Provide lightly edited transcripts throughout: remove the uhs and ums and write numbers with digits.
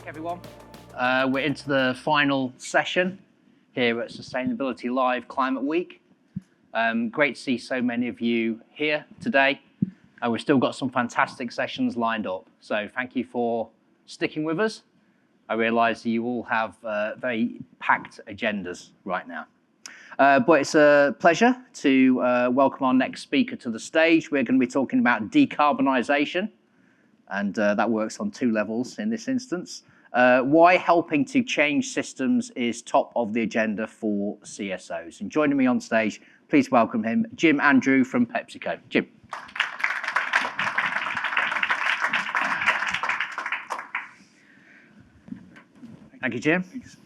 everyone. We're into the final session here at Sustainability Live Climate Week. Great to see so many of you here today. We've still got some fantastic sessions lined up, so thank you for sticking with us. I realise you all have very packed agendas right now. But it's a pleasure to welcome our next speaker to the stage. We're going to be talking about decarbonisation, and that works on two levels in this instance. Why helping to change systems is top of the agenda for CSOs. And joining me on stage, please welcome him, Jim Andrew from PepsiCo. Jim. Thank you, Jim. Thanks.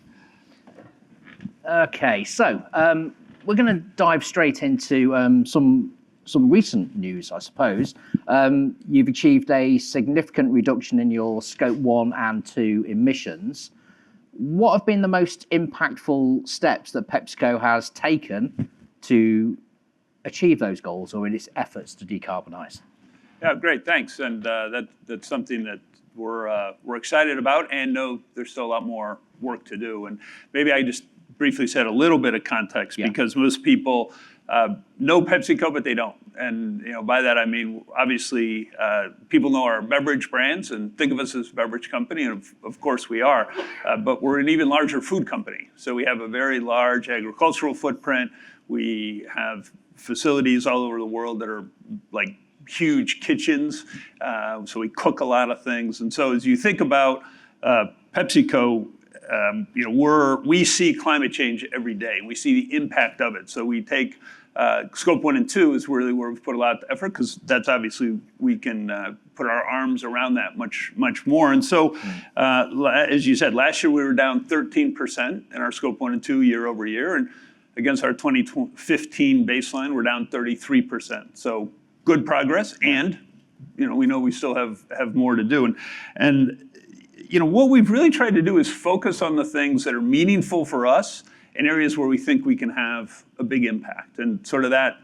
Okay, so we're going to dive straight into some recent news, I suppose. You've achieved a significant reduction in your Scope 1 and 2 emissions. What have been the most impactful steps that PepsiCo has taken to achieve those goals or in its efforts to decarbonise? Yeah, great, thanks. And that's something that we're excited about and know there's still a lot more work to do. And maybe I just briefly set a little bit of context because most people know PepsiCo, but they don't. And by that I mean, obviously, people know our beverage brands and think of us as a beverage company, and of course we are. But we're an even larger food company. So we have a very large agricultural footprint. We have facilities all over the world that are like huge kitchens. So we cook a lot of things. And so as you think about PepsiCo, we see climate change every day. We see the impact of it. So we take Scope 1 and 2 is really where we've put a lot of effort, because that's obviously we can put our arms around that much more. And so, as you said, last year we were down 13% in our Scope 1 and 2 year over year, and against our 2015 baseline, we're down 33%. So good progress, and we know we still have more to do. And what we've really tried to do is focus on the things that are meaningful for us in areas where we think we can have a big impact, and sort of that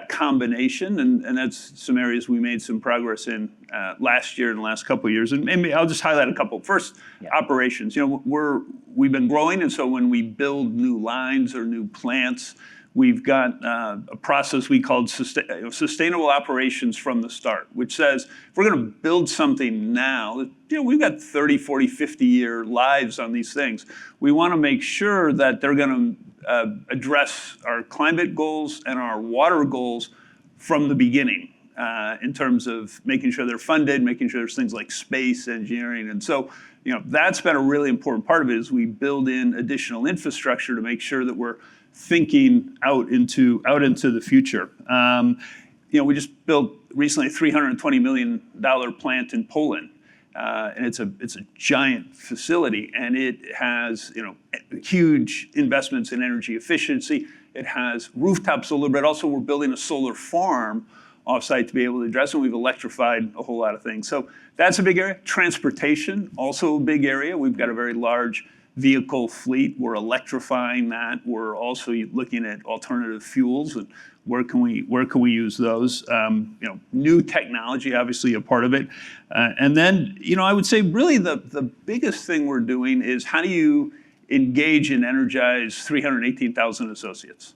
combination, and that's some areas we made some progress in last year and the last couple of years. And maybe I'll just highlight a couple. First, operations. We've been growing, and so when we build new lines or new plants, we've got a process we call sustainable operations from the start, which says if we're going to build something now, we've got 30, 40, 50-year lives on these things. We want to make sure that they're going to address our climate goals and our water goals from the beginning, in terms of making sure they're funded, making sure there's things like space engineering. And so that's been a really important part of it, is we build in additional infrastructure to make sure that we're thinking out into the future. We just built recently a $320 million plant in Poland, and it's a giant facility, and it has huge investments in energy efficiency. It has rooftop solar, but also we're building a solar farm offsite to be able to address it. We've electrified a whole lot of things, so that's a big area. Transportation, also a big area. We've got a very large vehicle fleet. We're electrifying that. We're also looking at alternative fuels and where can we use those. New technology, obviously a part of it. And then, I would say really the biggest thing we're doing is how do you engage and energize 318,000 associates?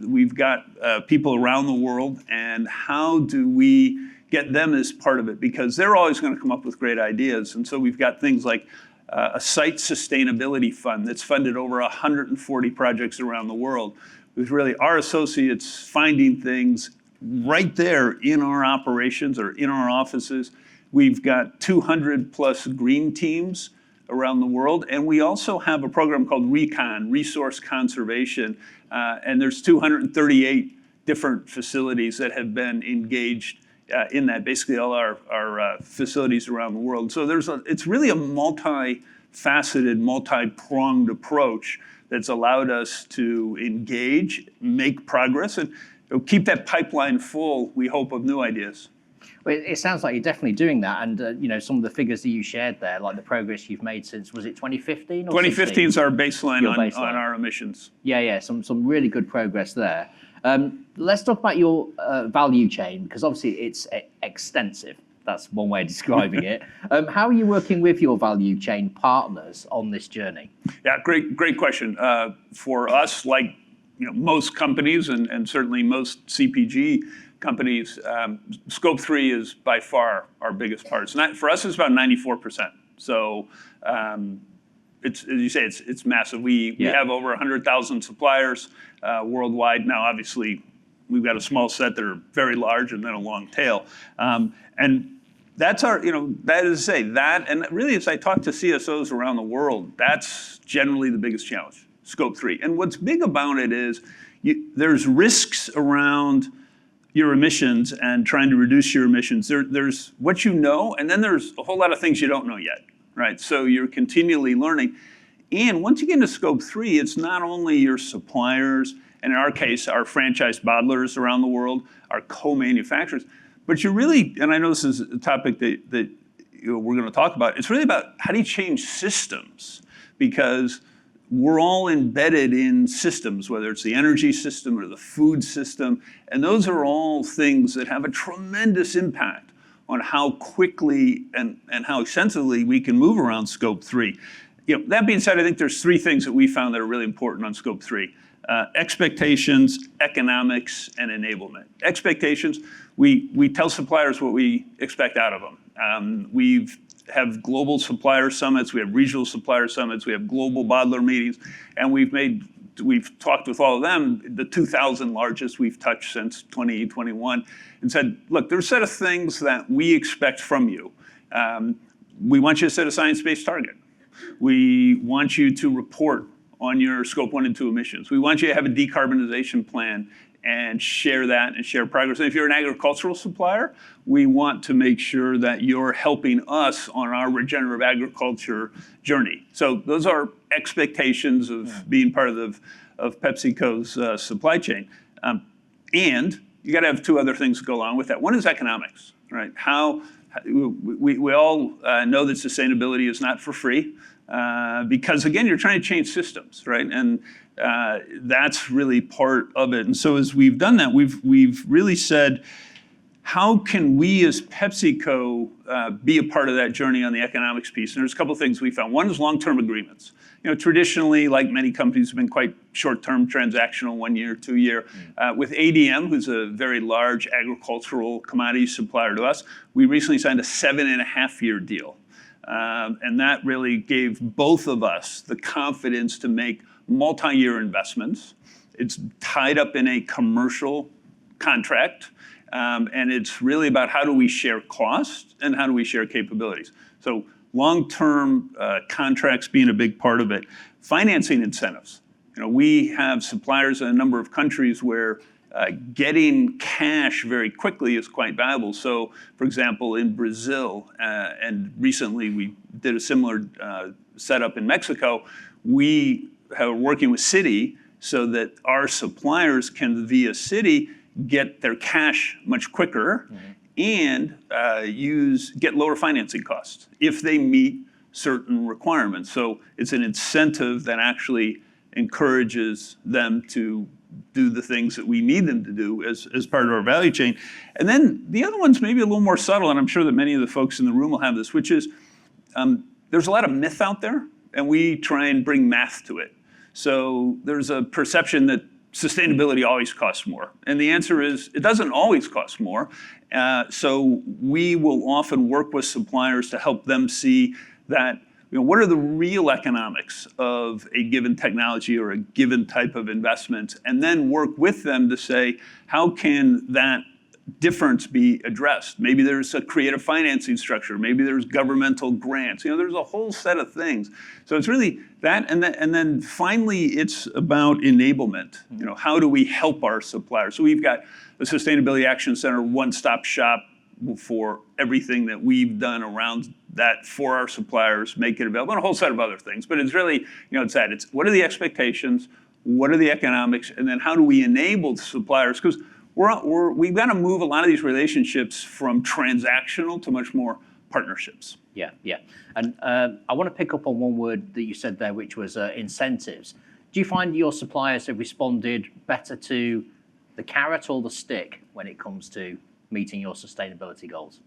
We've got people around the world, and how do we get them as part of it? Because they're always going to come up with great ideas. And so we've got things like a site sustainability fund that's funded over 140 projects around the world, with really our associates finding things right there in our operations or in our offices. We've got 200 plus green teams around the world, and we also have a program called RECON, Resource Conservation, and there's 238 different facilities that have been engaged in that, basically all our facilities around the world. So it's really a multi-faceted, multi-pronged approach that's allowed us to engage, make progress, and keep that pipeline full, we hope, of new ideas. Well, it sounds like you're definitely doing that, and some of the figures that you shared there, like the progress you've made since, was it 2015 or 2015 is our baseline on our emissions. Yeah, some really good progress there. Let's talk about your value chain, because obviously it's extensive. That's one way of describing it. How are you working with your value chain partners on this journey? Yeah, great question. For us, like most companies and certainly most CPG companies, Scope 3 is by far our biggest part. For us, it's about 94%. So it's, as you say, it's massive. We have over 100,000 suppliers worldwide. Now, obviously, we've got a small set that are very large and then a long tail. And that's our, that is to say, that, and really as I talk to CSOs around the world, that's generally the biggest challenge, Scope 3. And what's big about it is there's risks around your emissions and trying to reduce your emissions. There's what you know, and then there's a whole lot of things you don't know yet, right? So you're continually learning. And once you get into Scope 3, it's not only your suppliers, and in our case, our franchise bottlers around the world, our co-manufacturers, but you really, and I know this is a topic that we're going to talk about, it's really about how do you change systems? Because we're all embedded in systems, whether it's the energy system or the food system, and those are all things that have a tremendous impact on how quickly and how extensively we can move around Scope 3. That being said, I think there's three things that we found that are really important on Scope 3. Expectations, economics, and enablement. Expectations, we tell suppliers what we expect out of them. We have global supplier summits, we have regional supplier summits, we have global bottler meetings, and we've talked with all of them, the 2,000 largest we've touched since 2021, and said, look, there's a set of things that we expect from you. We want you to set a science-based target. We want you to report on your Scope 1 and 2 emissions. We want you to have a decarbonization plan and share that and share progress. And if you're an agricultural supplier, we want to make sure that you're helping us on our regenerative agriculture journey. So those are expectations of being part of PepsiCo's supply chain. And you got to have two other things that go along with that. One is economics, right? We all know that sustainability is not for free. Because again, you're trying to change systems, right? And that's really part of it. And so as we've done that, we've really said, how can we as PepsiCo be a part of that journey on the economics piece? And there's a couple of things we found. One is long-term agreements. Traditionally, like many companies, have been quite short-term, transactional, 1 year, 2 year. With ADM, who's a very large agricultural commodity supplier to us, we recently signed a 7.5-year deal. And that really gave both of us the confidence to make multi-year investments. It's tied up in a commercial contract, and it's really about how do we share cost and how do we share capabilities. So long-term contracts being a big part of it. Financing incentives. We have suppliers in a number of countries where getting cash very quickly is quite valuable. So, for example, in Brazil, and recently we did a similar setup in Mexico, we are working with Citi so that our suppliers can, via Citi, get their cash much quicker and get lower financing costs if they meet certain requirements. So it's an incentive that actually encourages them to do the things that we need them to do as part of our value chain. And then the other one's maybe a little more subtle, and I'm sure that many of the folks in the room will have this, which is there's a lot of myth out there, and we try and bring math to it. So there's a perception that sustainability always costs more. And the answer is it doesn't always cost more. So we will often work with suppliers to help them see that what are the real economics of a given technology or a given type of investment, and then work with them to say, how can that difference be addressed? Maybe there's a creative financing structure. Maybe there's governmental grants. There's a whole set of things. So it's really that, and then finally, it's about enablement. How do we help our suppliers? So we've got the Sustainability Action Center, one-stop shop for everything that we've done around that for our suppliers, make it available, and a whole set of other things. But it's really, it's what are the expectations, what are the economics, and then how do we enable the suppliers? Because we've got to move a lot of these relationships from transactional to much more partnerships. Yeah. And I want to pick up on one word that you said there, which was incentives. Do you find your suppliers have responded better to the carrot or the stick when it comes to meeting your sustainability goals?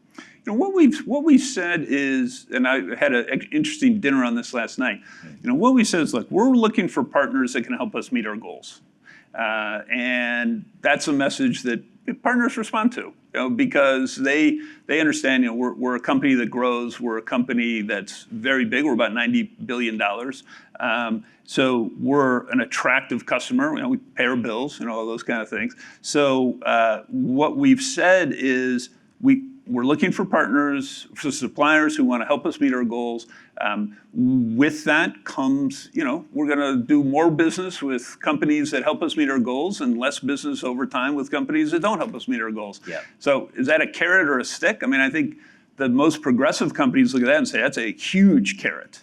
What we've said is, and I had an interesting dinner on this last night. What we said is, look, we're looking for partners that can help us meet our goals, and that's a message that partners respond to, because they understand. We're a company that grows. We're a company that's very big. We're about $90 billion. So we're an attractive customer. We pay our bills, all those kind of things. So what we've said is we're looking for partners, for suppliers who want to help us meet our goals. With that comes, we're going to do more business with companies that help us meet our goals and less business over time with companies that don't help us meet our goals. Yeah. So is that a carrot or a stick? I think the most progressive companies look at that and say, that's a huge carrot.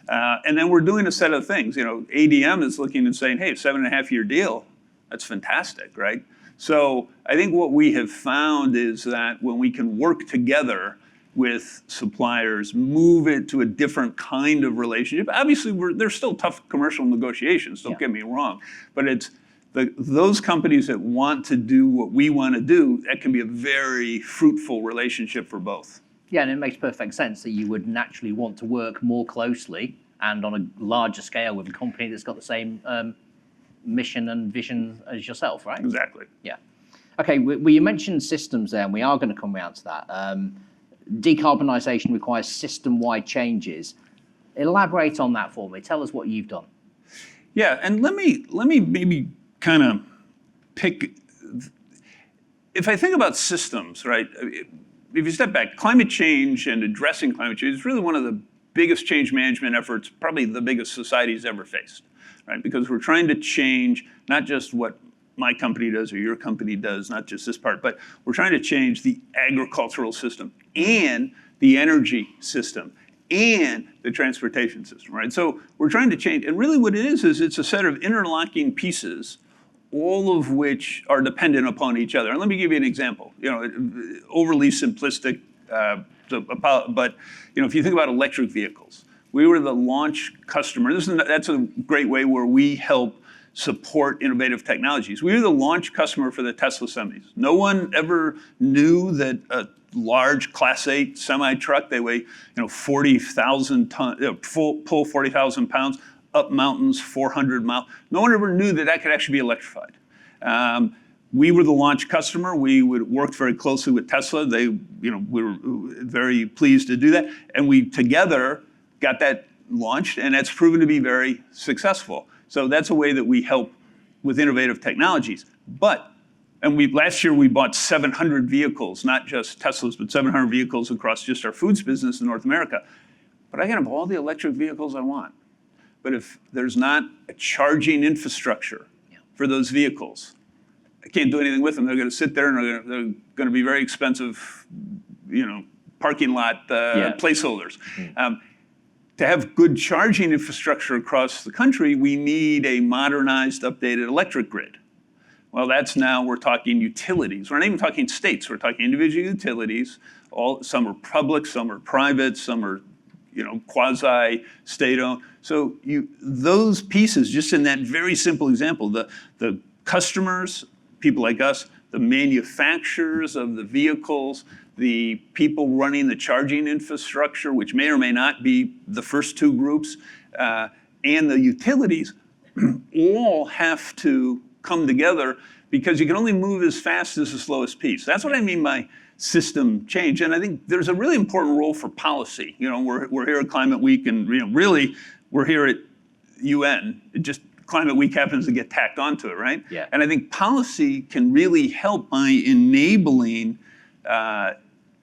And then we're doing a set of things. ADM is looking and saying, hey, 7.5-year deal, that's fantastic, right? So I think what we have found is that when we can work together with suppliers, move it to a different kind of relationship. Obviously, there's still tough commercial negotiations, don't get me wrong, but it's those companies that want to do what we want to do, that can be a very fruitful relationship for both. Yeah, and it makes perfect sense that you would naturally want to work more closely and on a larger scale with a company that's got the same mission and vision as yourself, right? Exactly. Yeah. Okay, well, you mentioned systems there, and we are going to come around to that. Decarbonisation requires system-wide changes. Elaborate on that for me. Tell us what you've done. Yeah, and let me maybe kind of pick. If I think about systems, right? If you step back, climate change and addressing climate change is really one of the biggest change management efforts, probably the biggest society's ever faced, right? Because we're trying to change not just what my company does or your company does, not just this part, but we're trying to change the agricultural system and the energy system and the transportation system, right? So we're trying to change, and really what it is it's a set of interlocking pieces, all of which are dependent upon each other. And let me give you an example, overly simplistic, but if you think about electric vehicles, we were the launch customer. That's a great way where we help support innovative technologies. We were the launch customer for the Tesla semis. No one ever knew that a large Class 8 semi-truck, they weigh 40,000 tons, pull 40,000 pounds, up mountains, 400 miles. No one ever knew that could actually be electrified. We were the launch customer. We worked very closely with Tesla. We were very pleased to do that. And we together got that launched, and that's proven to be very successful. So that's a way that we help with innovative technologies. Last year we bought 700 vehicles, not just Teslas, but 700 vehicles across just our foods business in North America. But I can have all the electric vehicles I want. But if there's not a charging infrastructure for those vehicles, I can't do anything with them. They're going to sit there and they're going to be very expensive, parking lot placeholders. To have good charging infrastructure across the country, we need a modernized, updated electric grid. Well, we're talking utilities. We're not even talking states. We're talking individual utilities. Some are public, some are private, some are quasi-state-owned. So those pieces, just in that very simple example, the customers, people like us, the manufacturers of the vehicles, the people running the charging infrastructure, which may or may not be the first two groups, and the utilities, all have to come together, because you can only move as fast as the slowest piece. That's what I mean by system change. And I think there's a really important role for policy. We're here at Climate Week, and really we're here at UN. Climate Week happens to get tacked onto it, right? Yeah. And I think policy can really help by enabling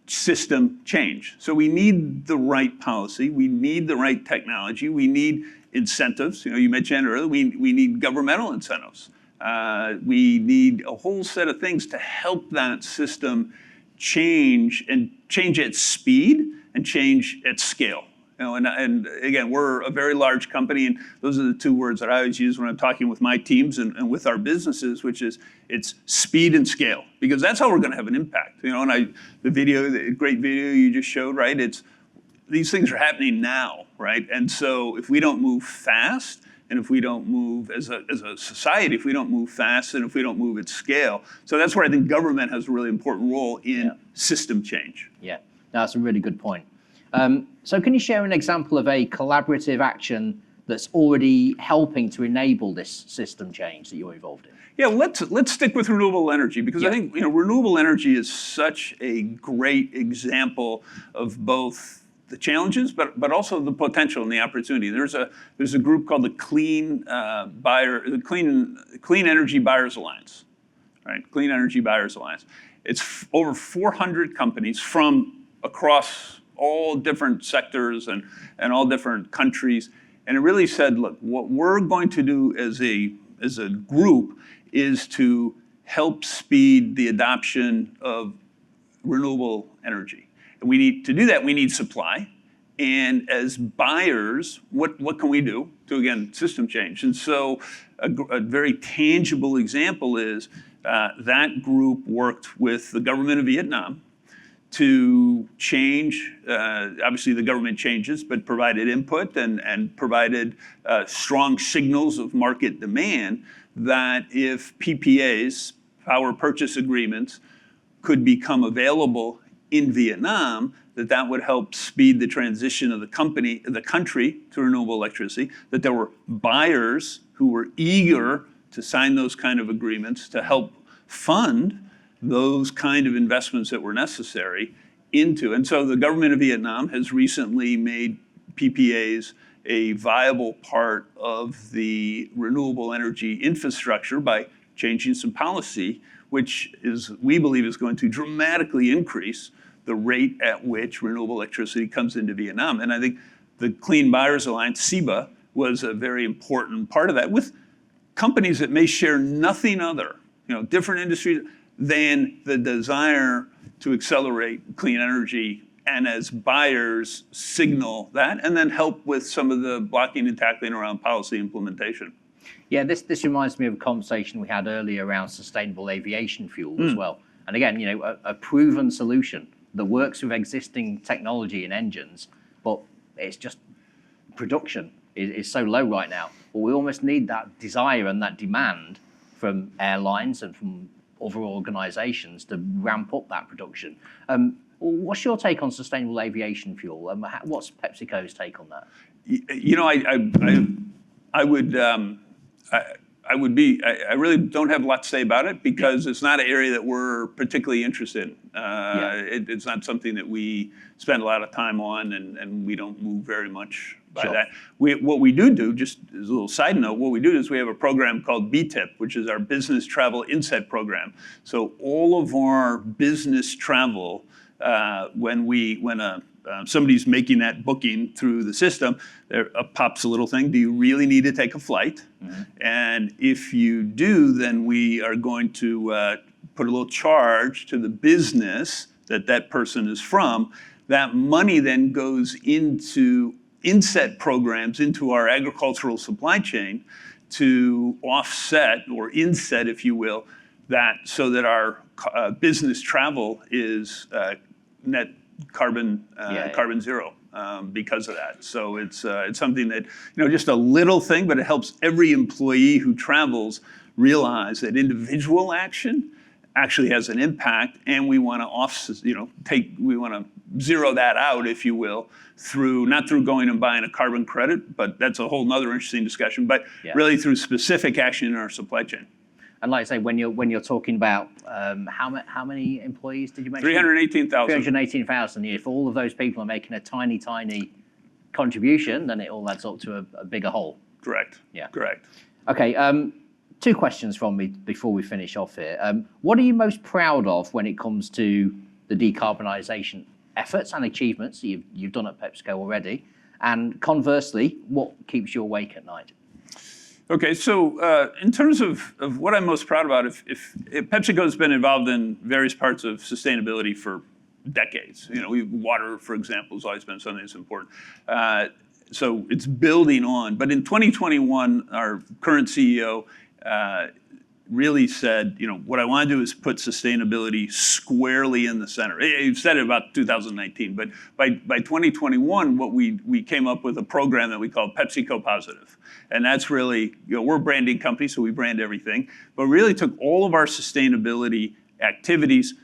system change. So we need the right policy, we need the right technology, we need incentives. You mentioned earlier, we need governmental incentives. We need a whole set of things to help that system change, and change at speed and change at scale. And again, we're a very large company, and those are the two words that I always use when I'm talking with my teams and with our businesses, which is it's speed and scale, because that's how we're going to have an impact. The great video you just showed, right? These things are happening now, right? And so if we don't move fast and if we don't move as a society, if we don't move fast, and if we don't move at scale. So that's where I think government has a really important role in system change. Yeah, that's a really good point. So can you share an example of a collaborative action that's already helping to enable this system change that you're involved in? Yeah, let's stick with renewable energy, because I think renewable energy is such a great example of both the challenges, but also the potential and the opportunity. There's a group called the Clean Energy Buyers Alliance, right? Clean Energy Buyers Alliance. It's over 400 companies from across all different sectors and all different countries, and it really said, look, what we're going to do as a group is to help speed the adoption of renewable energy. And we need to do that, we need supply. And as buyers, what can we do to, again, system change? And so a very tangible example is that group worked with the government of Vietnam to change, obviously the government changes, but provided input and provided strong signals of market demand that if PPAs, power purchase agreements, could become available in Vietnam, that would help speed the transition of the country to renewable electricity, that there were buyers who were eager to sign those kind of agreements to help fund those kind of investments that were necessary into. And so the government of Vietnam has recently made PPAs a viable part of the renewable energy infrastructure by changing some policy, which we believe is going to dramatically increase the rate at which renewable electricity comes into Vietnam. And I think the Clean Buyers Alliance, CBA, was a very important part of that, with companies that may share nothing other, different industries, than the desire to accelerate clean energy, and as buyers signal that, and then help with some of the blocking and tackling around policy implementation. Yeah, this reminds me of a conversation we had earlier around sustainable aviation fuel as well. And again, a proven solution that works with existing technology and engines, but it's just production is so low right now. Well, we almost need that desire and that demand from airlines and from other organizations to ramp up that production. What's your take on sustainable aviation fuel? What's PepsiCo's take on that? I really don't have a lot to say about it, because it's not an area that we're particularly interested in. It's not something that we spend a lot of time on, and we don't move very much by that. What we do, just as a little side note, what we do is we have a program called BTIP, which is our Business Travel Inset Program. So all of our business travel, when somebody's making that booking through the system, there pops a little thing. Do you really need to take a flight? And if you do, then we are going to put a little charge to the business that person is from. That money then goes into inset programs into our agricultural supply chain to offset, or inset, if you will, that, so that our business travel is net carbon zero because of that. So it's something that, just a little thing, but it helps every employee who travels realize that individual action actually has an impact, and we want to we want to zero that out, if you will, not through going and buying a carbon credit, but that's a whole nother interesting discussion, but really through specific action in our supply chain. And like I say, when you're talking about how many employees did you mention? 318,000. 318,000. If all of those people are making a tiny contribution, then it all adds up to a bigger whole. Correct. Yeah. Correct. Okay. 2 questions from me before we finish off here. What are you most proud of when it comes to the decarbonisation efforts and achievements that you've done at PepsiCo already? And conversely, what keeps you awake at night? Okay, so in terms of what I'm most proud about, if PepsiCo has been involved in various parts of sustainability for decades. Water, for example, has always been something that's important. So it's building on. But in 2021, our current CEO really said, what I want to do is put sustainability squarely in the center. You've said it about 2019, but by 2021, what we came up with a program that we called PepsiCo Positive. And that's really, we're a branding company, so we brand everything, but really took all of our sustainability activities,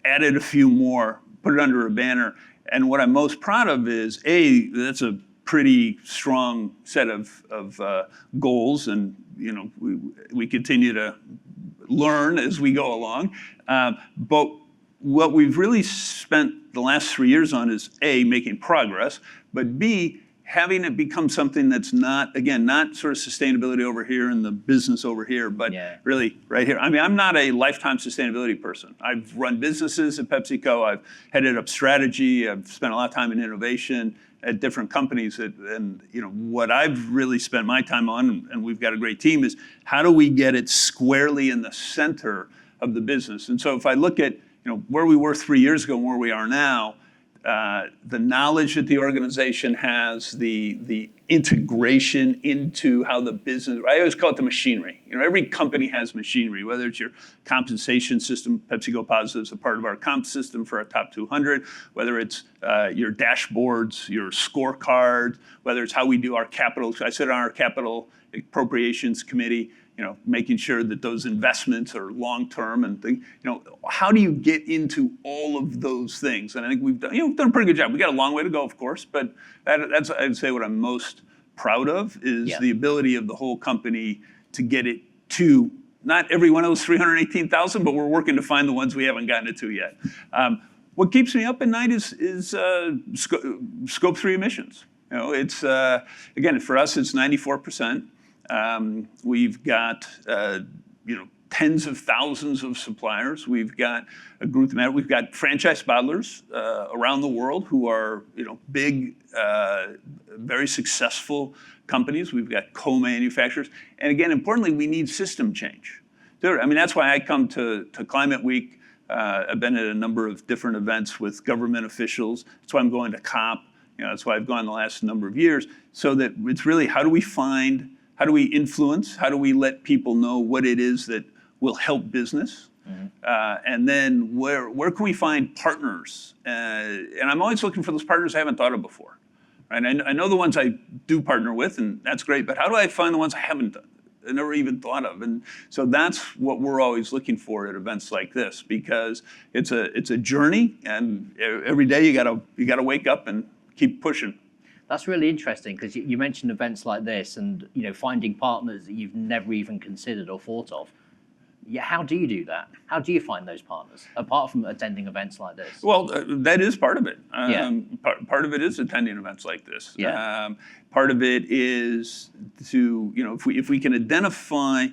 added a few more, put it under a banner. And what I'm most proud of is, that's a pretty strong set of goals, and we continue to learn as we go along. But what we've really spent the last 3 years on is making progress, but B, having it become something that's not sort of sustainability over here and the business over here, but really right here. I mean, I'm not a lifetime sustainability person. I've run businesses at PepsiCo. I've headed up strategy. I've spent a lot of time in innovation at different companies. And what I've really spent my time on, and we've got a great team, is how do we get it squarely in the center of the business? And so if I look at where we were 3 years ago and where we are now, the knowledge that the organization has, the integration into how the business, I always call it the machinery. Every company has machinery, whether it's your compensation system. PepsiCo Positive is a part of our comp system for our top 200, whether it's your dashboards, your scorecard, whether it's how we do our capital. I sit on our capital appropriations committee, making sure that those investments are long-term and things. How do you get into all of those things? And I think we've done a pretty good job. We got a long way to go, of course, but that's, I'd say, what I'm most proud of is the ability of the whole company to get it to not every one of those 318,000, but we're working to find the ones we haven't gotten it to yet. What keeps me up at night is Scope 3 emissions. It's again, for us, it's 94%. We've got tens of thousands of suppliers. We've got a group of we've got franchise bottlers around the world who are big, very successful companies. We've got co-manufacturers, and again, importantly, we need system change. I mean, that's why I come to Climate Week. I've been at a number of different events with government officials. That's why I'm going to COP. That's why I've gone the last number of years. So that it's really how do we influence? How do we let people know what it is that will help business? And then where can we find partners? And I'm always looking for those partners I haven't thought of before. Right? I know the ones I do partner with, and that's great, but how do I find the ones I haven't done? I never even thought of. And so that's what we're always looking for at events like this, because it's a journey, and every day you gotta wake up and keep pushing. That's really interesting, because you mentioned events like this and finding partners that you've never even considered or thought of. Yeah, how do you do that? How do you find those partners, apart from attending events like this? Well, that is part of it. Part of it is attending events like this. Part of it is to, if we can identify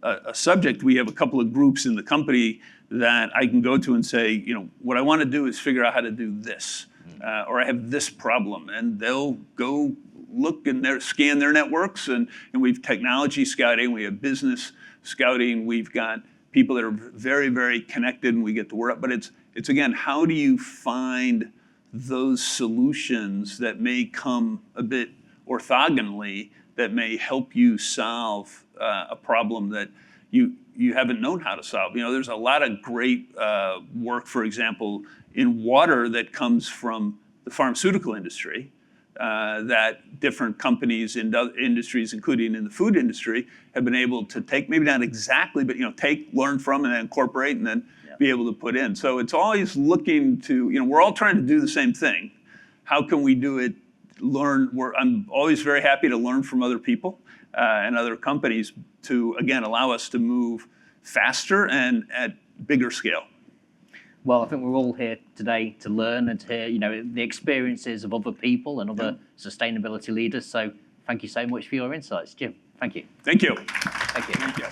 a subject, we have a couple of groups in the company that I can go to and say, what I want to do is figure out how to do this. Or I have this problem, and they'll go look and scan their networks, and we've technology scouting, we have business scouting, we've got people that are very, very connected, and we get the word up. But it's again, how do you find those solutions that may come a bit orthogonally, that may help you solve a problem that you haven't known how to solve? There's a lot of great work, for example, in water that comes from the pharmaceutical industry, that different companies in industries, including in the food industry, have been able to take, maybe not exactly, but learn from and then incorporate and then be able to put in. So it's always looking to, we're all trying to do the same thing. How can we do it, I'm always very happy to learn from other people and other companies to, again, allow us to move faster and at bigger scale. Well, I think we're all here today to learn and to hear, the experiences of other people and other sustainability leaders. So thank you so much for your insights, Jim. Thank you. Thank you. Thank you. Thank you.